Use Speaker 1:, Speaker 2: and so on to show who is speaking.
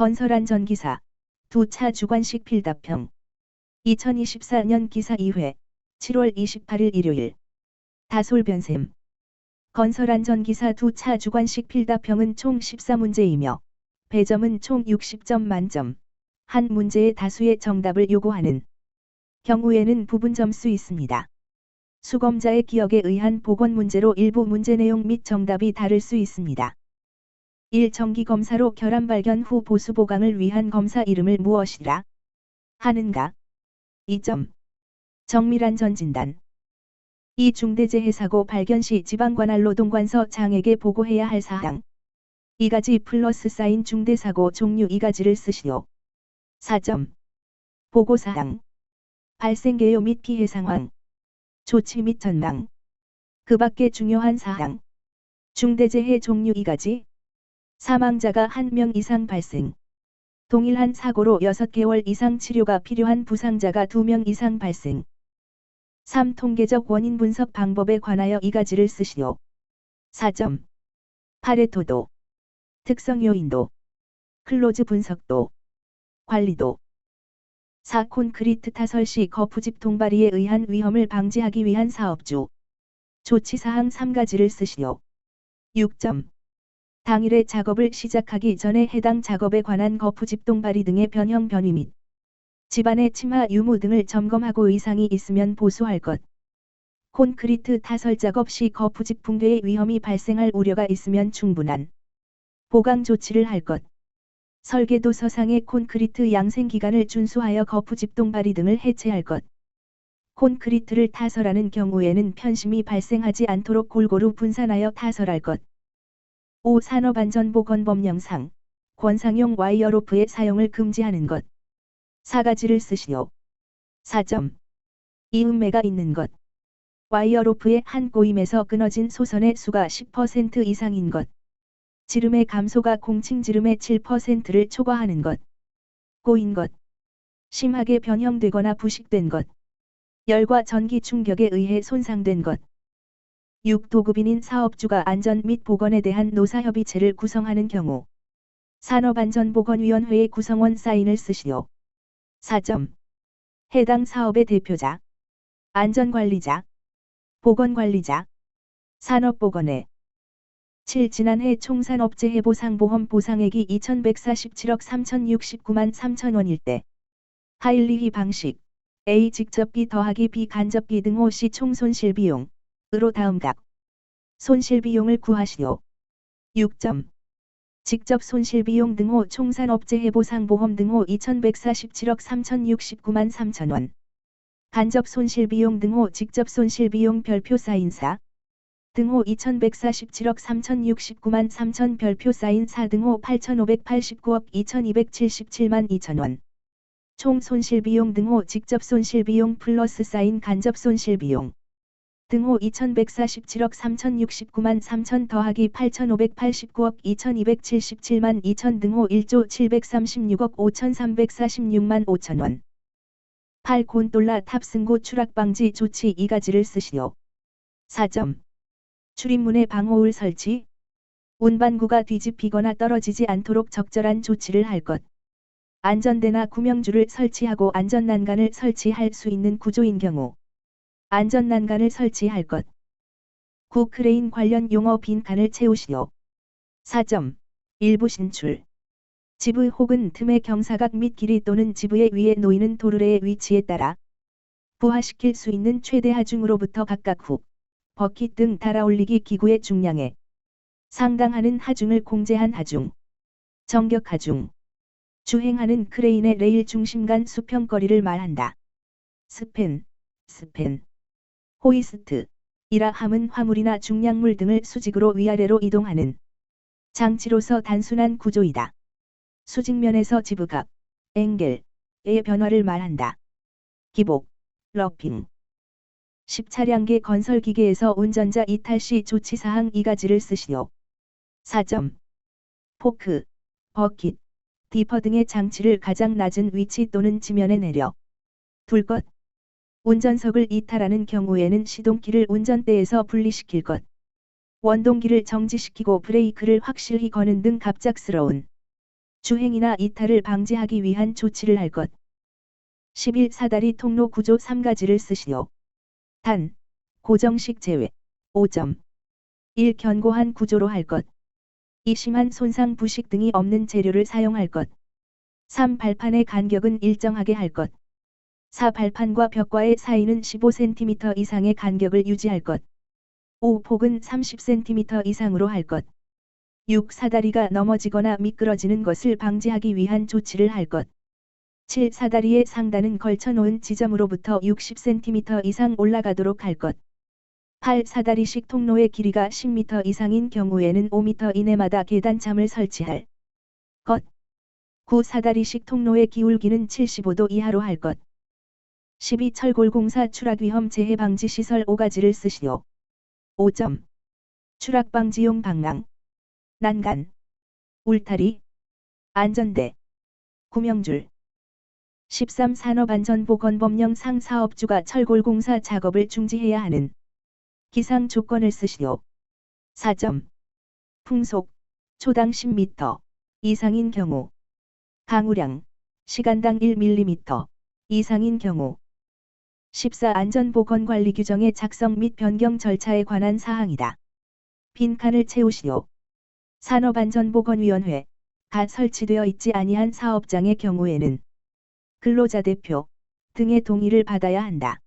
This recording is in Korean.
Speaker 1: 건설안전기사 두 차 주관식 필답형 2024년 기사 2회 7월 28일 일요일 다솔변셈 건설안전기사 두 차 주관식 필답형은 총 14문제이며 배점은 총 60점 만점, 한 문제의 다수의 정답을 요구하는 경우에는 부분 점수 있습니다. 수검자의 기억에 의한 복원 문제로 일부 문제 내용 및 정답이 다를 수 있습니다. 1. 정기검사로 결함 발견 후 보수 보강을 위한 검사 이름을 무엇이라 하는가? 2점. 정밀한 전진단 2. 중대재해사고 발견 시 지방관할노동관서 장에게 보고해야 할 사항 2가지 플러스 사인 중대사고 종류 2가지를 쓰시오. 4점. 보고사항 발생 개요 및 피해 상황 조치 및 전망 그 밖에 중요한 사항 중대재해 종류 2가지 사망자가 1명 이상 발생 동일한 사고로 6개월 이상 치료가 필요한 부상자가 2명 이상 발생 3. 통계적 원인 분석 방법에 관하여 2가지를 쓰시오. 4점. 파레토도 특성 요인도 클로즈 분석도 관리도 4. 콘크리트 타설 시 거푸집 통발이에 의한 위험을 방지하기 위한 사업주 조치사항 3가지를 쓰시오. 6점. 당일에 작업을 시작하기 전에 해당 작업에 관한 거푸집 통발이 등의 변형 변위 및 집안의 침하 유무 등을 점검하고 이상이 있으면 보수할 것. 콘크리트 타설 작업 시 거푸집 붕괴의 위험이 발생할 우려가 있으면 충분한 보강 조치를 할 것. 설계도서상의 콘크리트 양생기간을 준수하여 거푸집 통발이 등을 해체할 것. 콘크리트를 타설하는 경우에는 편심이 발생하지 않도록 골고루 분산하여 타설할 것. 5. 산업안전보건법령상 권상용 와이어로프의 사용을 금지하는 것. 4가지를 쓰시오. 4점. 이음매가 있는 것. 와이어로프의 한 꼬임에서 끊어진 소선의 수가 10% 이상인 것. 지름의 감소가 공칭 지름의 7%를 초과하는 것. 꼬인 것. 심하게 변형되거나 부식된 것. 열과 전기 충격에 의해 손상된 것. 6. 도급인인 사업주가 안전 및 보건에 대한 노사협의체를 구성하는 경우 산업안전보건위원회의 구성원 사인을 쓰시오. 4점. 해당 사업의 대표자, 안전관리자, 보건관리자, 산업보건회 7. 지난해 총산업재해보상보험 보상액이 2147억 3069만 3천원일 때 하일리히 방식 A. 직접 B 더하기 B 간접 B 등 5 시 총손실비용 으로 다음 각 손실비용을 구하시오. 6점. 직접 손실비용 등 5 총산업재해보상보험 등 5 2147억 3069만 3천원 간접 손실비용 등 5 직접 손실비용 별표 사인사 등 5 2147억 3069만 3천 별표 사인사 등 5 8589억 2277만 2천원 총 손실비용 등 5 직접 손실비용 플러스 사인 간접 손실비용 등 5 2147억 3069만 3천 더하기 8589억 2277만 2천 등 5 1조 736억 5346만 5천원 8. 곤돌라 탑승구 추락방지 조치 2가지를 쓰시오. 4점. 출입문에 방호울 설치 운반구가 뒤집히거나 떨어지지 않도록 적절한 조치를 할 것. 안전대나 구명줄을 설치하고 안전난간을 설치할 수 있는 구조인 경우 안전난간을 설치할 것. 9. 크레인 관련 용어 빈칸을 채우시오. 4점. 일부 신출 지부 혹은 틈의 경사각 및 길이 또는 지부의 위에 놓이는 도르래의 위치에 따라 부하시킬 수 있는 최대 하중으로부터 각각 훅, 버킷 등 달아올리기 기구의 중량에 상당하는 하중을 공제한 하중, 정격 하중, 주행하는 크레인의 레일 중심 간 수평거리를 말한다. 스팬, 호이스트, 이라 함은 화물이나 중량물 등을 수직으로 위아래로 이동하는 장치로서 단순한 구조이다. 수직면에서 지부각, 앵겔의 변화를 말한다. 기복, 러핑 10. 차량계 건설기계에서 운전자 이탈 시 조치사항 2가지를 쓰시오. 4점. 포크, 버킷, 디퍼 등의 장치를 가장 낮은 위치 또는 지면에 내려 둘 것. 운전석을 이탈하는 경우에는 시동키를 운전대에서 분리시킬 것. 원동기를 정지시키고 브레이크를 확실히 거는 등 갑작스러운 주행이나 이탈을 방지하기 위한 조치를 할 것. 11. 사다리 통로 구조 3가지를 쓰시오. 단, 고정식 제외. 5점. 1. 견고한 구조로 할 것. 2. 심한 손상 부식 등이 없는 재료를 사용할 것. 3. 발판의 간격은 일정하게 할 것. 4. 발판과 벽과의 사이는 15cm 이상의 간격을 유지할 것. 5. 폭은 30cm 이상으로 할 것. 6. 사다리가 넘어지거나 미끄러지는 것을 방지하기 위한 조치를 할 것. 7. 사다리의 상단은 걸쳐놓은 지점으로부터 60cm 이상 올라가도록 할 것. 8. 사다리식 통로의 길이가 10m 이상인 경우에는 5m 이내마다 계단참을 설치할 것. 9. 사다리식 통로의 기울기는 75도 이하로 할 것. 12. 철골공사 추락위험 재해방지 시설 5가지를 쓰시오. 5점. 추락방지용 방망, 난간, 울타리, 안전대, 구명줄. 13. 산업안전보건법령상 사업주가 철골공사 작업을 중지해야 하는 기상 조건을 쓰시오. 4점. 풍속, 초당 10m 이상인 경우. 강우량, 시간당 1mm 이상인 경우. 14. 안전보건관리 규정의 작성 및 변경 절차에 관한 사항이다. 빈칸을 채우시오. 산업안전보건위원회가 설치되어 있지 아니한 사업장의 경우에는 근로자 대표 등의 동의를 받아야 한다.